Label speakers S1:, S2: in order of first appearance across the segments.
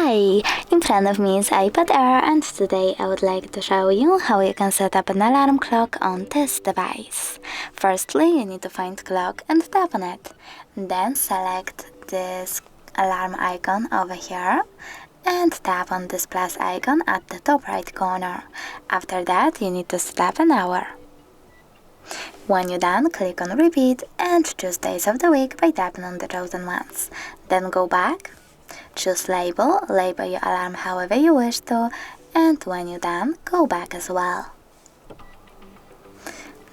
S1: Hi! In front of me is iPad Air, and today I would like to show you how you can set up an alarm clock on this device. Firstly, you need to find clock and tap on it. Then select this alarm icon over here and tap on this plus icon at the top right corner. After that, you need to set up an hour. When you're done, click on repeat and choose days of the week by tapping on the chosen ones. Then go back, choose label your alarm however you wish to, and when you're done, go back as well.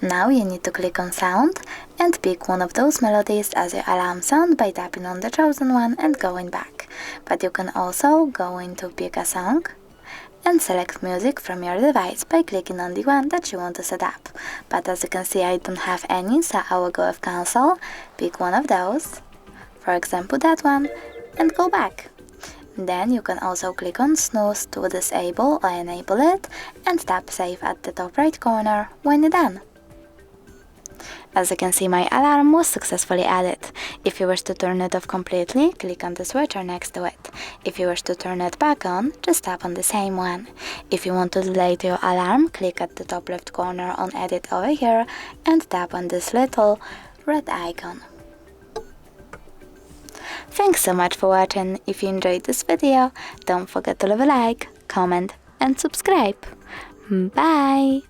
S1: Now you need to click on sound and pick one of those melodies as your alarm sound by tapping on the chosen one and going back. But you can also go into pick a song and select music from your device by clicking on the one that you want to set up. But as you can see, I don't have any, so I will go with cancel, pick one of those, for example that one, and go back. Then you can also click on snooze to disable or enable it and tap save at the top right corner when you're done. As you can see, my alarm was successfully added. If you wish to turn it off completely, click on the switcher next to it. If you wish to turn it back on, just tap on the same one. If you want to delete your alarm, click at the top left corner on edit over here and tap on this little red icon. Thanks so much for watching. If you enjoyed this video, don't forget to leave a like, comment and subscribe. Bye!